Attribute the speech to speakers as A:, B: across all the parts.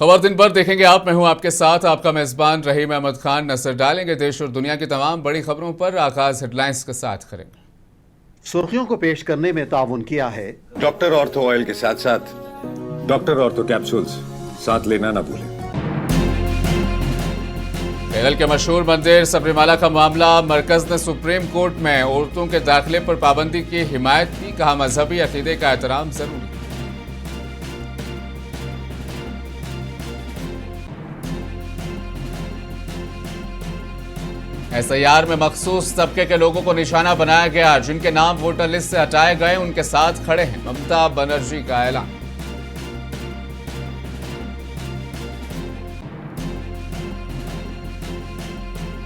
A: खबर दिन भर देखेंगे आप। मैं हूं आपके साथ आपका मेजबान रहीम अहमद खान। नजर डालेंगे देश और दुनिया की तमाम बड़ी खबरों पर। आगाज हेडलाइंस के साथ करेंगे।
B: सुर्खियों को पेश करने में ताउन किया है
C: डॉक्टर ऑर्थो ऑयल के साथ साथ डॉक्टर ऑर्थो कैप्सूल्स साथ लेना ना भूलें।
A: केरल के मशहूर मंदिर सबरीमाला का मामला, मरकज ने सुप्रीम कोर्ट में औरतों के दाखिले पर पाबंदी की हिमायत की। कहा मजहबी अकीदे का एहतराम जरूरी। SIR में मखसूस तबके के लोगों को निशाना बनाया गया। जिनके नाम वोटर लिस्ट से हटाए गए उनके साथ खड़े हैं ममता बनर्जी का ऐलान।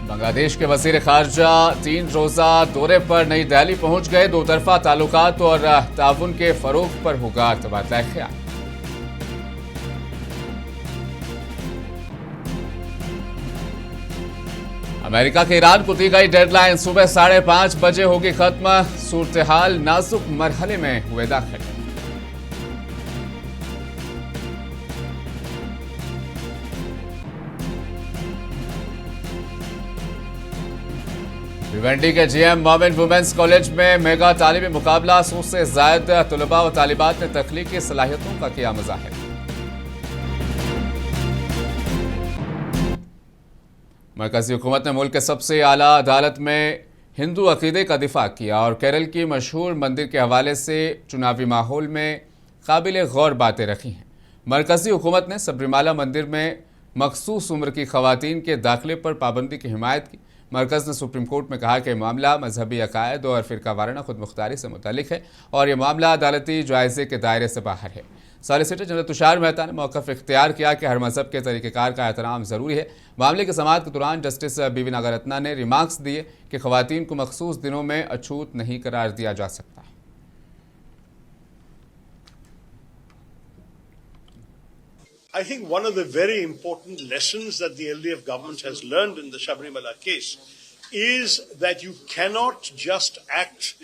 A: बांग्लादेश के वजीर खारजा 3 रोजा दौरे पर नई दिल्ली पहुंच गए। दो तरफा ताल्लुकात और ताउन के फरोग पर होगा तबादला ख्याल। अमेरिका के ईरान को दी गई डेडलाइन, सुबह 5:30 बजे होगी खत्म। सूरत हाल नाजुक मरहले में हुए दाखिल। भिवंडी के GM मोमिन वुमेन्स कॉलेज में मेगा तालीमी मुकाबला। 100 से ज्यादा तलबा व तालिबात ने तख्लीकी सलाहियतों का किया मुजाहिरा। मरकजी हुकूमत ने मुल्क के सबसे आला अदालत में हिंदू अकीदे का दिफा किया और केरल की मशहूर मंदिर के हवाले से चुनावी माहौल में काबिल गौर बातें रखी हैं। मरकजी हुकूमत ने सबरीमाला मंदिर में मखसूस उम्र की खवातीन के दाखिले पर पाबंदी की हिमायत की। मरकज़ ने सुप्रीम कोर्ट में कहा कि मामला मजहबी अकायद और फ़िरका वाराना खुद मुख्तारी से मुतल्लिक है और यह मामला अदालती जायज़े के दायरे से बाहर है। सॉलिसिटर जनरल तुषार मेहता ने मौक़िफ़ इख्तियार किया कि हर मज़हब के तरीक़ेकार का एहतराम ज़रूरी है। मामले की समाअत के दौरान जस्टिस BV नागरत्ना ने रिमार्क्स दिए कि ख़वातीन को मखसूस दिनों में अछूत नहीं करार दिया जा सकता।
D: I think one of the very important lessons that the LDF government has learned in the Sabarimala case is that you cannot just act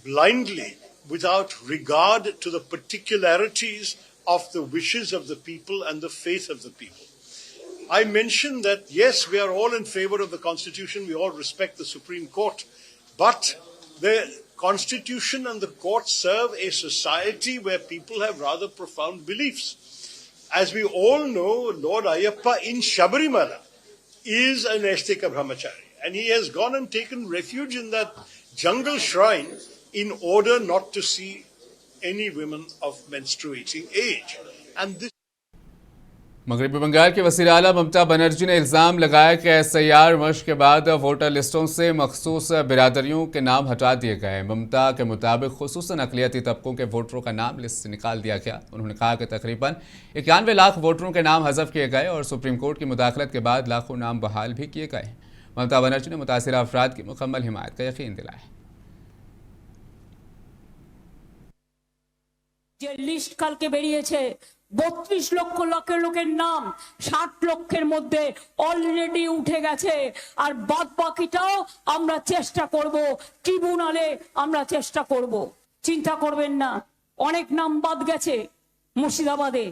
D: blindly without regard to the particularities of the wishes of the people and the faith of the people. I mentioned that, yes, we are all in favor of the Constitution, we all respect the Supreme Court, but the Constitution and the court serve a society where people have rather profound beliefs. As we all know, Lord Ayyappa in Sabarimala is an Astika Brahmachari, and he has gone and taken refuge in that jungle shrine in order not to see any women of menstruating age. And this
A: मगरबी बंगाल के वज़ीर आला ममता बनर्जी ने इल्ज़ाम लगाया कि SIR मश्क के बाद वोटर लिस्टों से मखसूस बिरादरियों के नाम हटा दिए गए। ममता के मुताबिक खुसूसन अक़लियती तबकों के वोटरों का नाम लिस्ट से निकाल दिया गया। उन्होंने कहा कि तकरीबन 91 लाख वोटरों के नाम हज़फ किए गए और सुप्रीम कोर्ट की मुदाखलत के बाद लाखों नाम बहाल भी किए गए। ममता बनर्जी ने मुतासिरा अफराद की मुकम्मल हिमायत का यकीन दिलाया।
E: लिस्ट কালকে বেরিয়েছে 32 লক্ষ লোকের নাম 60 লক্ষের মধ্যে অলরেডি উঠে গেছে আর বাদ বাকিটাও আমরা চেষ্টা করব ট্রিবিউনালে আমরা চেষ্টা করব। চিন্তা করবেন না, অনেক নাম বাদ গেছে। মুর্শিদাবাদে,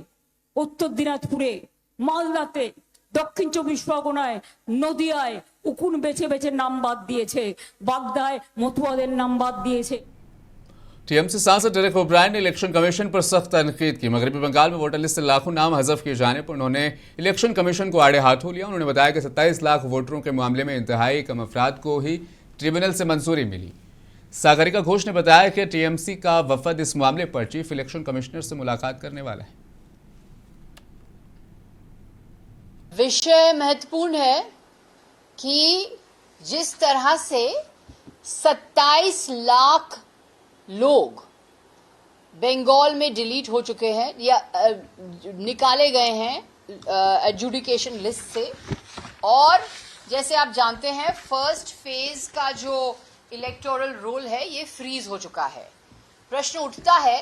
E: উত্তর দিনাজপুরে, মালদাতে, দক্ষিণ 24 পরগনায়, নদিয়ায় উকুন বেছে বেছে নাম বাদ দিয়েছে। বাগদায় মতুয়াদের নাম বাদ দিয়েছে।
A: TMC सांसद डेरेक ओब्रायन ने इलेक्शन कमीशन पर सख्त तनकीद की। मगरबी बंगाल में वोटर लिस्ट से लाखों नाम हज़फ किए जाने पर उन्होंने इलेक्शन कमीशन को आड़े हाथों लिया। उन्होंने बताया कि 27 लाख वोटरों के मामले में इंतहाई कम अफराद को ही ट्रिब्यूनल से मंजूरी मिली। सागरिका घोष ने बताया कि TMC का वफद इस मामले पर चीफ इलेक्शन कमिश्नर से मुलाकात करने वाला है।
F: विषय महत्वपूर्ण है कि जिस तरह से 27 लाख लोग बंगाल में डिलीट हो चुके हैं या निकाले गए हैं एडजुडिकेशन लिस्ट से, और जैसे आप जानते हैं फर्स्ट फेज का जो इलेक्टोरल रोल है ये फ्रीज हो चुका है। प्रश्न उठता है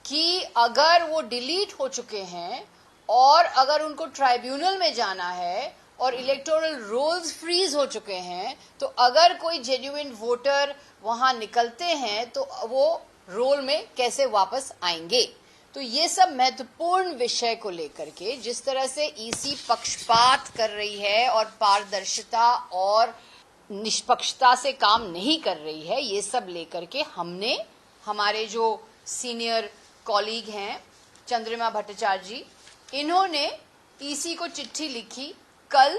F: कि अगर वो डिलीट हो चुके हैं और अगर उनको ट्राइब्यूनल में जाना है और इलेक्टोरल रोल्स फ्रीज हो चुके हैं, तो अगर कोई जेन्युइन वोटर वहां निकलते हैं तो वो रोल में कैसे वापस आएंगे। तो ये सब महत्वपूर्ण विषय को लेकर के जिस तरह से ईसी पक्षपात कर रही है और पारदर्शिता और निष्पक्षता से काम नहीं कर रही है, ये सब लेकर के हमने हमारे जो सीनियर कॉलीग हैं चंद्रिमा भट्टाचार्य जी, इन्होंने ईसी को चिट्ठी लिखी कल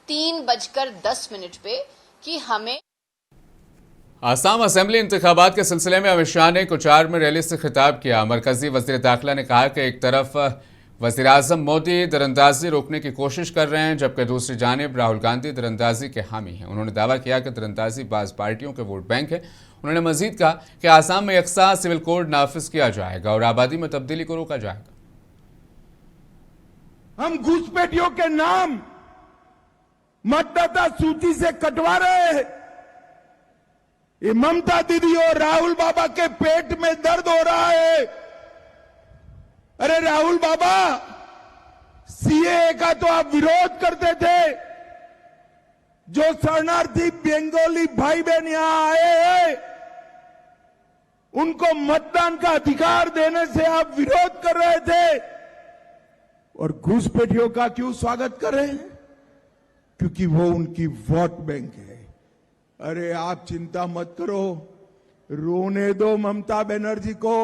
F: 3:10 पे कि हमें
A: आसाम असेंबली इंतखाबात के सिलसिले में अमित शाह ने कुचार में रैली से खिताब किया। मरकजी वजीर दाखिला ने कहा कि एक तरफ वजीर आजम मोदी दरअंदाजी रोकने की कोशिश कर रहे हैं, जबकि दूसरी जानिब राहुल गांधी दरअंदाजी के हामी हैं। उन्होंने दावा किया कि दरअंदाजी बाज पार्टियों के वोट बैंक है। उन्होंने मजीद कहा कि आसाम में यकसा सिविल कोड नाफिज किया जाएगा और आबादी में तब्दीली को रोका जाएगा।
G: हम घुसपैठियों के नाम मतदाता सूची से कटवा रहे हैं। ये ममता दीदी और राहुल बाबा के पेट में दर्द हो रहा है। अरे राहुल बाबा, सीएए का तो आप विरोध करते थे। जो शरणार्थी बंगाली भाई बहन यहां आए हैं उनको मतदान का अधिकार देने से आप विरोध कर रहे थे, और घुसपैठियों का क्यों स्वागत कर रहे हैं? क्योंकि वो उनकी वोट बैंक है। अरे आप चिंता मत करो, रोने दो ममता बनर्जी को,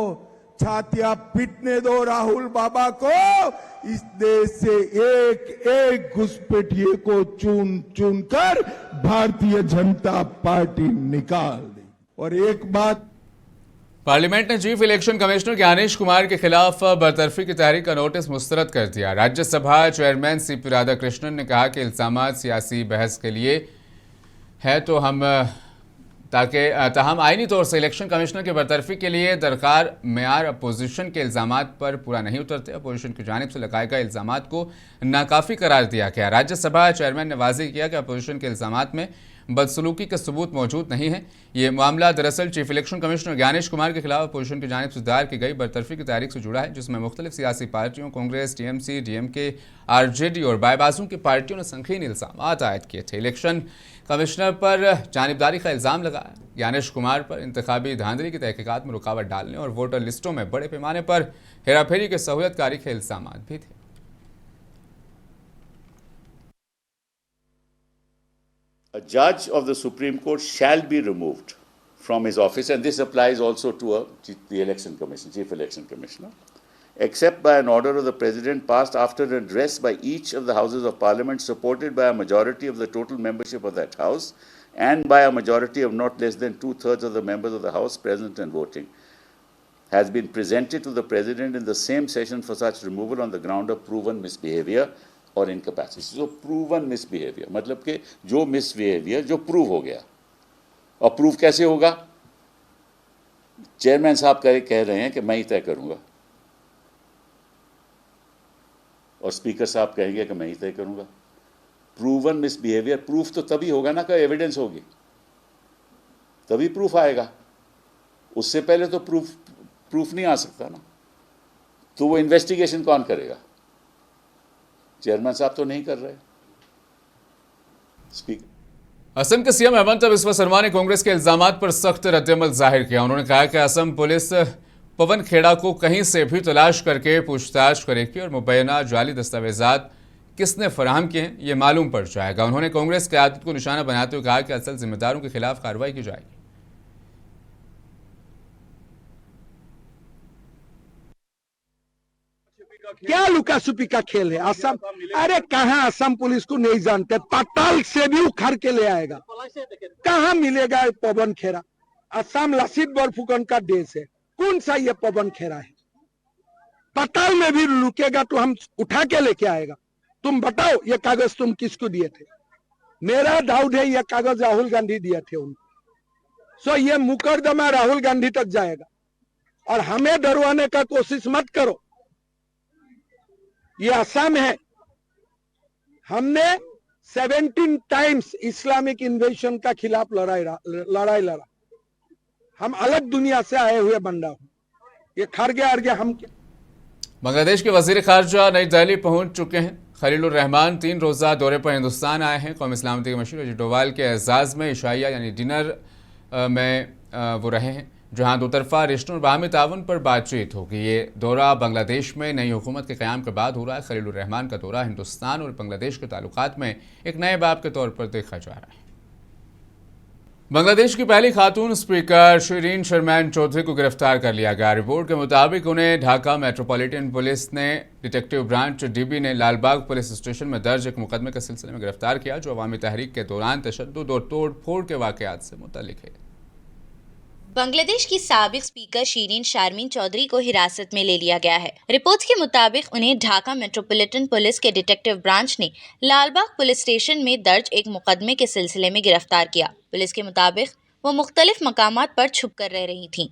G: छातियां पीटने दो राहुल बाबा को। इस देश से एक एक घुसपैठिए को चुन चुन कर भारतीय जनता पार्टी निकाल दी। और एक बात,
A: पार्लियामेंट ने chief election commissioner Gyanesh Kumar के खिलाफ बरतरफी की तहरीक का नोटिस मुस्तरद कर दिया। राज्यसभा चेयरमैन सीपी राधाकृष्णन ने कहा कि इल्जामात सियासी बहस के लिए है तो हम ताहम आईनी तौर से इलेक्शन कमिश्नर की बरतरफी के लिए दरकार मेयार अपोजिशन के इल्जामात पर पूरा नहीं उतरते। अपोजिशन की जानिब से लगाए गए इल्जामात को नाकाफी करार दिया गया। राज्यसभा चेयरमैन ने वाज़ेह किया कि अपोजिशन के इल्जामात में बदसलूकी के सबूत मौजूद नहीं है। ये मामला दरअसल chief election commissioner Gyanesh Kumar के खिलाफ अपोजिशन की जानिब से दायर की गई बरतरफी की तारीख से जुड़ा है, जिसमें मुख्तलिफ सियासी पार्टियों कांग्रेस, टीएमसी, डीएमके, आरजेडी और बाएबाजों की पार्टियों ने संगीन इल्जामात आयद किए थे। इलेक्शन कमिश्नर पर जानिबदारी का इल्ज़ाम लगाया। ज्ञानेश कुमार पर इंतखाबी धांधली की तहकीकात में रुकावट डालने और वोटर लिस्टों में बड़े पैमाने पर हेराफेरी के सहूलियतकारी के इल्जामात भी थे।
H: A judge of the Supreme Court shall be removed from his office, and this applies also to the election commission, chief election commissioner, except by an order of the president passed after an address by each of the houses of parliament, supported by a majority of the total membership of that house, and by a majority of not less than 2/3 of the members of the house present and voting, has been presented to the president in the same session for such removal on the ground of proven misbehavior और incapacity. जो proven misbehaviour मतलब कि जो misbehaviour जो prove हो गया, और prove कैसे होगा? चेयरमैन साहब कह रहे हैं कि मैं ही तय करूंगा, और स्पीकर साहब कहेंगे कि मैं ही तय करूंगा। प्रूवन मिसबिहेवियर प्रूफ तो तभी होगा ना कि एविडेंस होगी, तभी प्रूफ आएगा। उससे पहले तो प्रूफ नहीं आ सकता ना। तो वो इन्वेस्टिगेशन कौन करेगा? चेयरमैन साहब तो नहीं कर रहे। स्पीकर
A: असम के सीएम हेमंत बिस्वा शर्मा ने कांग्रेस के इल्जामात पर सख्त रद्दअमल जाहिर किया। उन्होंने कहा कि असम पुलिस पवन खेड़ा को कहीं से भी तलाश करके पूछताछ करेगी और मुबैना जाली दस्तावेजात किसने फराहम किए हैं ये मालूम पड़ जाएगा। उन्होंने कांग्रेस क़यादत को निशाना बनाते हुए कहा कि असल जिम्मेदारों के खिलाफ कार्रवाई की जाएगी।
G: क्या लुका छुपी का खेल है असम? अरे कहां असम पुलिस को नहीं जानते, पाताल से भी उखाड़ के ले आएगा। कहां मिलेगा पवन खेरा? असम लसित बोरफुकन का देश है, कौन सा ये पवन खेरा है? पाताल में भी लुकेगा तो हम उठा के लेके आएगा। तुम बताओ ये कागज तुम किसको दिए थे? मेरा डाउट है ये कागज राहुल गांधी दिए थे उनको। सो ये मुकदमा राहुल गांधी तक जाएगा, और हमें डरवाने का कोशिश मत करो। ये असम है, हमने 17 टाइम्स इस्लामिक इन्वेजन का खिलाफ लड़ाई लड़ा। हम अलग दुनिया से आए हुए बंदा हूं। ये खरगे अर्गे हम
A: बांग्लादेश के वजीर खारजा नई दिल्ली पहुंच चुके हैं। खलीलुर रहमान 3 रोज़ा दौरे पर हिंदुस्तान आए हैं। कौमी सलामती के मशीर अजीत डोवाल के एजाज़ में इशाइया यानी डिनर में वो रहे हैं। जहां दोतरफा रिश्तों और बाहमी ताउन पर बातचीत होगी। ये दौरा बांग्लादेश में नई हुकूमत के क़याम के बाद हो रहा है। खलीलुर रहमान का दौरा हिंदुस्तान और बांग्लादेश के ताल्लुकात में एक नए बाब के तौर पर देखा जा रहा है। बांग्लादेश की पहली खातून स्पीकर शिरीन शरमैन चौधरी को गिरफ्तार कर लिया गया। रिपोर्ट के मुताबिक उन्हें ढाका मेट्रोपॉलिटन पुलिस ने डिटेक्टिव ब्रांच डीबी ने लालबाग पुलिस स्टेशन में दर्ज एक मुकदमे के सिलसिले में गिरफ्तार किया, जो अवामी तहरीक के दौरान तशद्दुद और तोड़ फोड़ के वाकयात से मुतल्लिक है।
I: बांग्लादेश की साबिक स्पीकर शिरीन शारमीन चौधरी को हिरासत में ले लिया गया है। रिपोर्ट्स के मुताबिक उन्हें ढाका मेट्रोपॉलिटन पुलिस के डिटेक्टिव ब्रांच ने लालबाग पुलिस स्टेशन में दर्ज एक मुकदमे के सिलसिले में गिरफ्तार किया। पुलिस के मुताबिक वो मुख्तलिफ मकामात पर छुप कर रह रही थीं।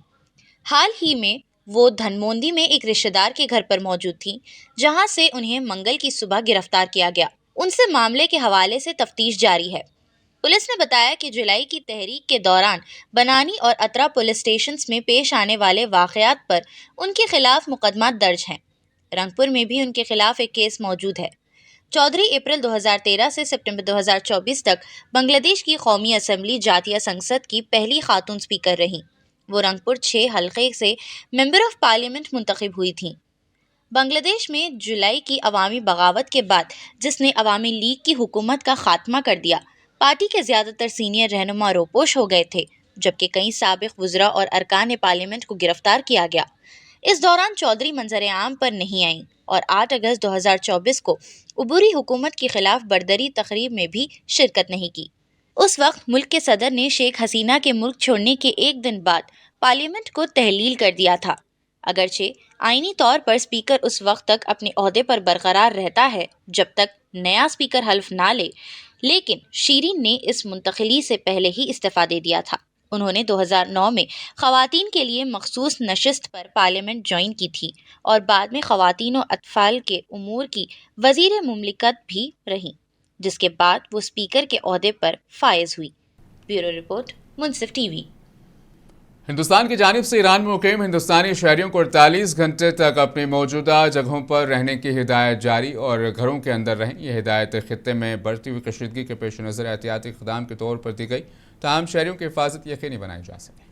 I: हाल ही में वो धनमोंदी में एक रिश्तेदार के घर पर मौजूद थीं, जहां से उन्हें मंगल की सुबह गिरफ्तार किया गया। उनसे मामले के हवाले से तफ्तीश जारी है। पुलिस ने बताया कि जुलाई की तहरीक के दौरान बनानी और अतरा पुलिस स्टेशंस में पेश आने वाले वाक़यात पर उनके खिलाफ मुकदमा दर्ज हैं। रंगपुर में भी उनके खिलाफ एक केस मौजूद है। चौधरी अप्रैल 2013 से सितंबर 2024 तक बांग्लादेश की कौमी असम्बली जातीय संसद की पहली खातून स्पीकर रहीं। वो रंगपुर 6 हल्के से मेंबर ऑफ पार्लियामेंट मुंतखब हुई थीं। बांग्लादेश में जुलाई की अवामी बगावत के बाद जिसने अवामी लीग की हुकूमत का खात्मा कर दिया, पार्टी के ज़्यादातर सीनियर रहनुमा रोपोश हो गए थे, जबकि कई साबिक वज़रा और अरकान पार्लियामेंट को गिरफ्तार किया गया। इस दौरान चौधरी मंजर आम पर नहीं आईं और 8 अगस्त 2024 को उबूरी हुकूमत के खिलाफ बरदरी तकरीब में भी शिरकत नहीं की। उस वक्त मुल्क के सदर ने शेख हसीना के मुल्क छोड़ने के एक दिन बाद पार्लियामेंट को तहलील कर दिया था। अगरचे आईनी तौर पर स्पीकर उस वक्त तक अपने ओहदे पर बरकरार रहता है जब तक नया स्पीकर हल्फ ना ले, लेकिन शीरीन ने इस मुंतकली से पहले ही इस्तीफा दे दिया था। उन्होंने 2009 में ख़वातीन के लिए मखसूस नशिस्त पर पार्लियामेंट ज्वाइन की थी और बाद में ख़वातीन और अतफ़ाल के उमूर की वज़ीर मुमलिकत भी रहीं, जिसके बाद वो स्पीकर के ओहदे पर फायज़ हुई। ब्यूरो रिपोर्ट, मुंसिफ टीवी।
A: हिंदुस्तान की जानिब से ईरान में मुकीम हिंदुस्तानी शहरियों को 48 घंटे तक अपनी मौजूदा जगहों पर रहने की हिदायत जारी और घरों के अंदर रहें। यह हिदायत खित्ते में बढ़ती हुई कशीदगी के पेश नज़र एहतियाती इक़दाम के तौर पर दी गई, ताहम शहरियों की हिफाजत यकीनी बनाई जा सके।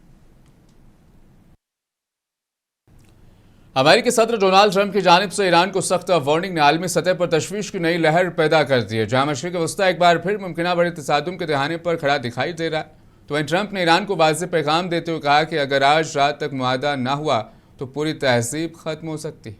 A: अमेरिकी सदर डोनाल्ड ट्रंप की जानिब से ईरान को सख्त वार्निंग ने आलमी सतह पर तशवीश की नई लहर पैदा कर दी है, जहाँ मशरिक़ वस्ता एक बार फिर मुमकिन बड़े तसादुम के दहाने पर खड़ा दिखाई दे रहा है। तो वहीं ट्रंप ने ईरान को वाज़ेह पैगाम देते हुए कहा कि अगर आज रात तक मुआहदा ना हुआ तो पूरी तहज़ीब ख़त्म हो सकती है।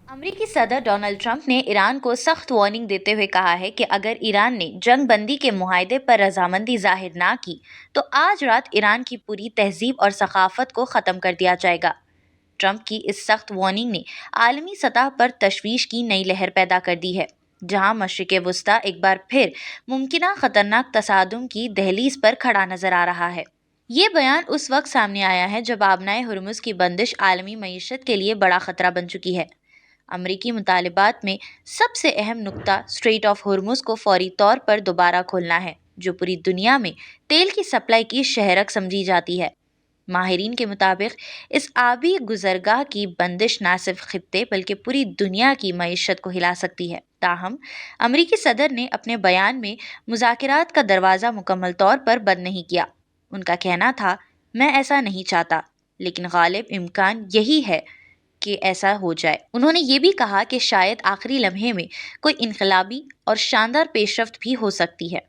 I: अमेरिकी सदर डोनाल्ड ट्रंप ने ईरान को सख्त वार्निंग देते हुए कहा है कि अगर ईरान ने जंग बंदी के मुआहदे पर रजामंदी जाहिर ना की तो आज रात ईरान की पूरी तहजीब और सकाफत को ख़त्म कर दिया जाएगा। ट्रंप की इस सख्त वार्निंग ने आलमी सतह पर तशवीश की नई लहर पैदा कर दी है, जहां मशरिक़ वस्ता एक बार फिर मुमकिना ख़तरनाक तसादुम की दहलीज पर खड़ा नज़र आ रहा है। ये बयान उस वक्त सामने आया है जब आबनाए हुर्मुज की बंदिश आलमी मईशत के लिए बड़ा ख़तरा बन चुकी है। अमरीकी मुतालिबात में सबसे अहम नुक्ता स्ट्रेट ऑफ हुर्मुज को फौरी तौर पर दोबारा खोलना है, जो पूरी दुनिया में तेल की सप्लाई की शहरक समझी जाती है। माहिरीन के मुताबिक इस आबी गुजरगाह की बंदिश न सिर्फ खित्ते बल्कि पूरी दुनिया की मईशत को हिला सकती है। ताहम अमरीकी सदर ने अपने बयान में मुज़ाकिरात का दरवाज़ा मुकम्मल तौर पर बंद नहीं किया। उनका कहना था, मैं ऐसा नहीं चाहता, लेकिन गालिब इम्कान यही है कि ऐसा हो जाए। उन्होंने ये भी कहा कि शायद आखिरी लम्हे में कोई इनकलाबी और शानदार पेशरफ्त भी हो सकती है।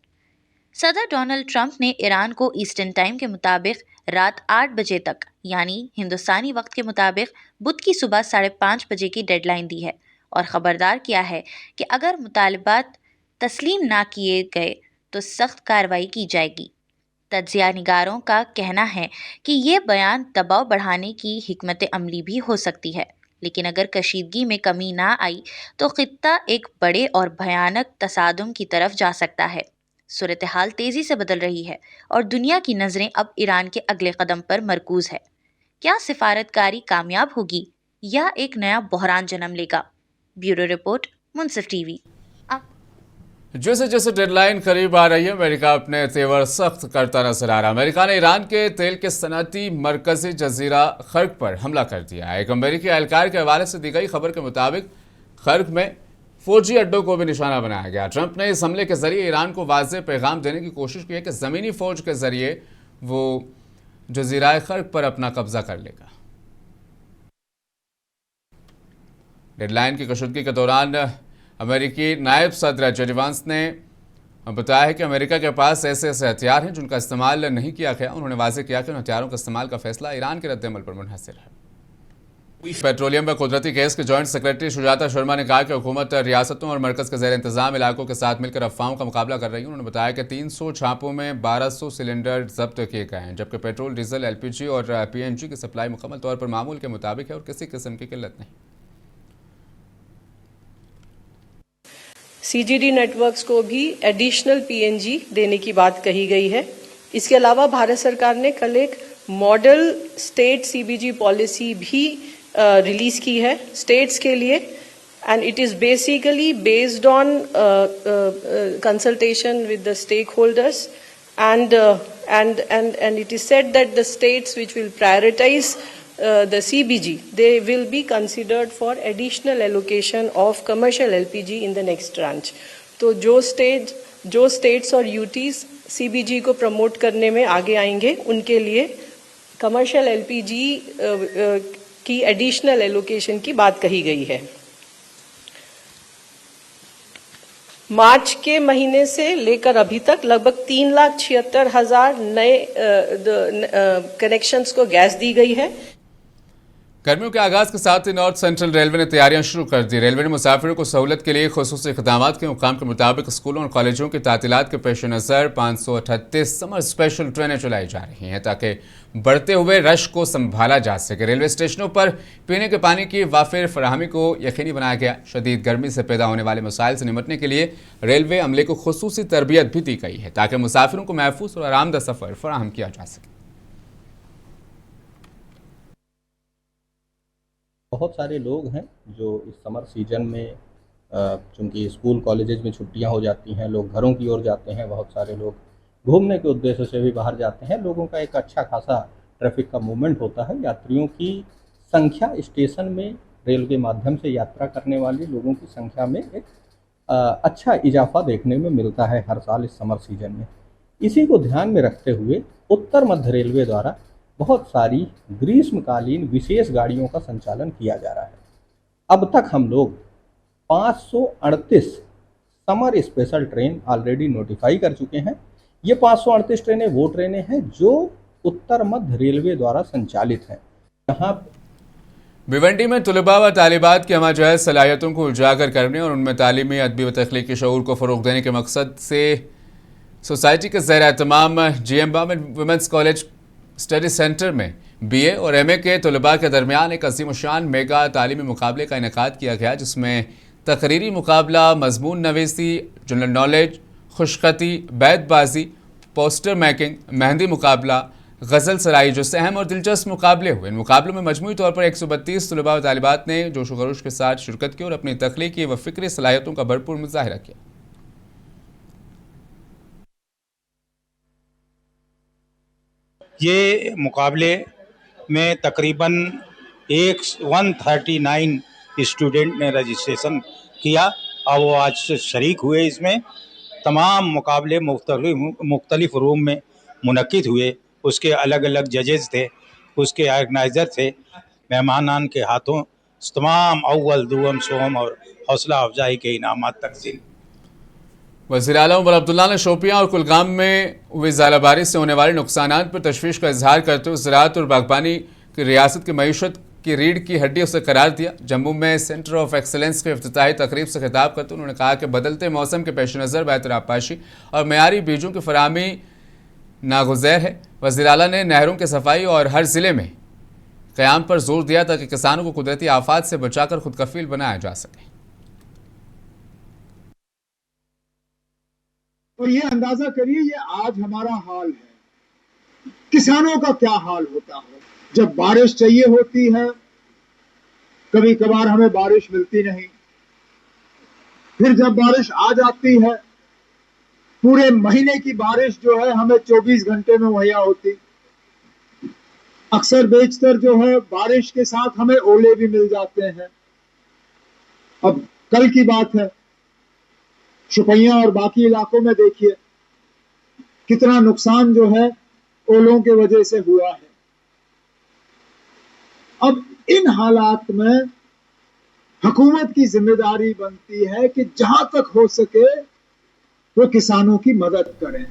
I: सदर डोनाल्ड ट्रंप ने ईरान को ईस्टर्न टाइम के मुताबिक रात 8 बजे तक, यानी हिंदुस्तानी वक्त के मुताबिक बुध की सुबह 5:30 बजे की डेडलाइन दी है और ख़बरदार किया है कि अगर मुतालबात तस्लीम ना किए गए तो सख्त कार्रवाई की जाएगी। तज्ज़िया निगारों का कहना है कि ये बयान दबाव बढ़ाने की हिकमत अमली भी हो सकती है, लेकिन अगर कशीदगी में कमी ना आई तो ख़ित्ता एक बड़े और भयानक तसादुम की तरफ जा सकता है। सूरत हाल तेज़ी से बदल रही है और दुनिया की नज़रें अब ईरान के अगले कदम पर मरकूज़ है। क्या सिफारतकारी कामयाब होगी या एक नया बहरान जन्म लेगा? ब्यूरो रिपोर्ट, मुंसिफ टीवी।
A: जैसे जैसे डेडलाइन करीब आ रही है, अमेरिका अपने तेवर सख्त करता नजर आ रहा है। अमेरिका ने ईरान के तेल के सनअती मरकजी जजीरा खर्क पर हमला कर दिया है। एक अमेरिकी एहलकार के हवाले से दी गई खबर के मुताबिक खर्क में फौजी अड्डों को भी निशाना बनाया गया। ट्रंप ने इस हमले के जरिए ईरान को वाज़ेह पैगाम देने की कोशिश की है कि ज़मीनी फ़ौज के जरिए वो जजीरा खर्क पर अपना कब्जा कर लेगा। डेडलाइन की कशीदगी के दौरान अमेरिकी नायब सदर जेडी वांस ने बताया है कि अमेरिका के पास ऐसे हथियार हैं जिनका इस्तेमाल नहीं किया गया। उन्होंने वाज़ेह किया कि उन हथियारों के इस्तेमाल का फैसला ईरान के रद्द-ए-अमल पर मुनहसर है। पेट्रोलियम व कुदरती गैस के जॉइंट सेक्रेटरी सुजाता शर्मा ने कहा कि हुकूमत रियासतों और मरकज़ के ज़ेर इंतज़ाम इलाकों के साथ मिलकर अफवाहों का मुकाबला कर रही है। उन्होंने बताया कि 300 छापों में 1200 सिलेंडर जब्त किए गए हैं, जबकि पेट्रोल, डीजल, LPG और PNG की सप्लाई मुकम्मल तौर पर मामूल के मुताबिक है और किसी किस्म की किल्लत नहीं।
J: CGD नेटवर्क्स को भी एडिशनल PNG देने की बात कही गई है। इसके अलावा भारत सरकार ने कल एक मॉडल स्टेट CBG पॉलिसी भी रिलीज की है स्टेट्स के लिए, and it is basically based on consultation with the stakeholders and it is said that the states which will prioritize the CBG, they will be considered for additional allocation of commercial LPG in the next tranche. तो जो states और UTs CBG को promote करने में आगे आएंगे, उनके लिए कमर्शियल LPG की एडिशनल एलोकेशन की बात कही गई है। मार्च के महीने से लेकर अभी तक लगभग 3,76,000 नए कनेक्शंस को गैस दी गई है।
A: गर्मियों के आगाज के साथ ही नॉर्थ सेंट्रल रेलवे ने तैयारियां शुरू कर दी। रेलवे ने मुसाफिरों को सहूलत के लिए खुसूसी इक़दामात के हुकाम के मुताबिक स्कूलों और कॉलेजों की तातीलात के पेश नज़र 538 समर स्पेशल ट्रेनें चलाई जा रही हैं ताकि बढ़ते हुए रश को संभाला जा सके। रेलवे स्टेशनों पर पीने के पानी की वाफिर फराहमी को यकीनी बनाया गया। शदीद गर्मी से पैदा होने वाले मसाइल से निपटने के लिए रेलवे अमले को खुसूसी तरबियत भी दी गई है ताकि मुसाफिरों को महफूज और आरामदा सफ़र फराहम किया जा सके।
K: बहुत सारे लोग हैं जो इस समर सीजन में चूँकि स्कूल कॉलेजेस में छुट्टियां हो जाती हैं, लोग घरों की ओर जाते हैं, बहुत सारे लोग घूमने के उद्देश्य से भी बाहर जाते हैं। लोगों का एक अच्छा खासा ट्रैफिक का मूवमेंट होता है। यात्रियों की संख्या स्टेशन में रेल के माध्यम से यात्रा करने वाले लोगों की संख्या में एक अच्छा इजाफा देखने में मिलता है हर साल इस समर सीजन में। इसी को ध्यान में रखते हुए उत्तर मध्य रेलवे द्वारा बहुत सारी ग्रीष्मकालीन विशेष गाड़ियों का संचालन किया जा रहा है। अब तक हम लोग 538 summer special train already notify कर चुके हैं। ये 538 ट्रेनें वो ट्रेनें हैं जो उत्तर मध्य रेलवे द्वारा संचालित हैं। यहाँ
A: भिवंडी में तुलबा व तालिबात की अमाजायज सलाहियतों को उजागर करने और उनमें तालीमी, अदबी व तख्लीकी शऊर को फ़रोग़ देने के मकसद से सोसाइटी के ज़ेर एहतमाम GM women's college study centre में BA और MA के तलबा के दरमियान एक अज़ीम शान मेगा तालीमी मुकाबले का इनेकाद किया गया, जिसमें तकरीरी मुकाबला, मजमून नवीसी, जनरल नॉलेज, खुशखती, बैतबाजी, पोस्टर मेकिंग, मेहंदी मुकाबला, गज़ल सराई जैसे अहम और दिलचस्प मुकाबले हुए। इन मुकाबलों में मजमूई तौर पर 132 तलबा व तालिबात ने जोश व खरोश के साथ शिरकत की और अपनी तख्लीकी व फ़िक्री सलाहियतों का भरपूर मुजाहिरा किया।
L: ये मुकाबले में तकरीबन 139 स्टूडेंट ने रजिस्ट्रेशन किया और वो आज से शरीक हुए। इसमें तमाम मुकाबले मुख्तलिफ रूम में मुनक्किद हुए। उसके अलग अलग जजेस थे, उसके ऑर्गेनाइज़र थे। मेहमानान के हाथों तमाम अव्वल, दुअम, सोम और हौसला अफजाई के इनामात तकसीम।
A: वज़ीर आला उमर अब्दुल्ला ने शोपियां और कुलगाम में हुई ज़ालाबारी से होने वाले नुकसानात पर तशवीश का इजहार करते हुए ज़राअत और बागबानी की रियासत की मईशत की रीढ़ की हड्डी उसे करार दिया। जम्मू में सेंटर ऑफ एक्सलेंस के इफ्तिताही तकरीब से खिताब करते उन्होंने कहा कि बदलते मौसम के पेश नज़र बेहतर आबपाशी और मयारी बीजों की फराहमी नागुज़ैर है। वज़ीर आला ने नहरों की सफाई और हर ज़िले में क़याम पर जोर दिया ताकि किसानों को कुदरती आफात से बचाकर खुद कफील बनाया जा सके।
M: और ये अंदाजा करिए ये आज हमारा हाल है, किसानों का क्या हाल होता है। जब बारिश चाहिए होती है, कभी कभार हमें बारिश मिलती नहीं, फिर जब बारिश आ जाती है, पूरे महीने की बारिश जो है हमें 24 घंटे में मुहैया होती। अक्सर बेशतर जो है बारिश के साथ हमें ओले भी मिल जाते हैं। अब कल की बात है, शुपैया और बाकी इलाकों में देखिए कितना नुकसान जो है ओलों के वजह से हुआ है। अब इन हालात में हुकूमत की जिम्मेदारी बनती है कि जहां तक हो सके वो किसानों की मदद करें।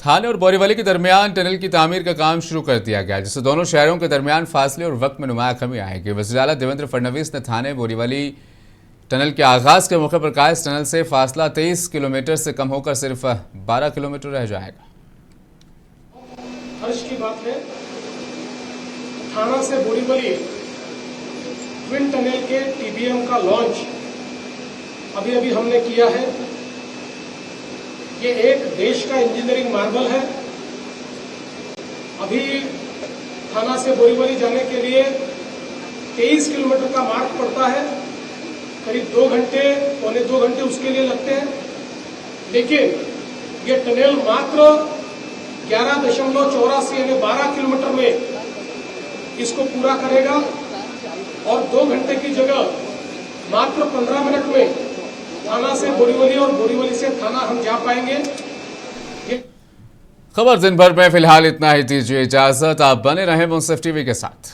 A: थाने और बोरीवली के दरमियान टनल की तामीर का काम शुरू कर दिया गया, जिससे दोनों शहरों के दरमियान फासले और वक्त में नुमाया कमी आएगी। वज़ीर आला देवेंद्र फडणवीस ने थाने बोरीवली टनल के आगाज के मौके पर कहा, इस टनल से फासला 23 किलोमीटर से कम होकर सिर्फ 12 किलोमीटर रह जाएगा।
N: हर्ष की बात है, थाना से बोरीवली ट्विन टनल के टीबीएम का लॉन्च अभी हमने किया है। ये एक देश का इंजीनियरिंग मार्वल है। अभी थाना से बोरीवली जाने के लिए 23 किलोमीटर का मार्ग पड़ता है, करीब 2 घंटे पौने 2 घंटे उसके लिए लगते हैं। लेकिन ये टनल मात्र 11.84 यानी 12 किलोमीटर में इसको पूरा करेगा और 2 घंटे की जगह मात्र 15 मिनट में थाना से बोरीवली और बोरीवली से थाना हम जा पाएंगे।
A: खबर दिन भर में फिलहाल इतना ही, दीजिए इजाजत। आप बने रहें मुंसिफ टीवी के साथ।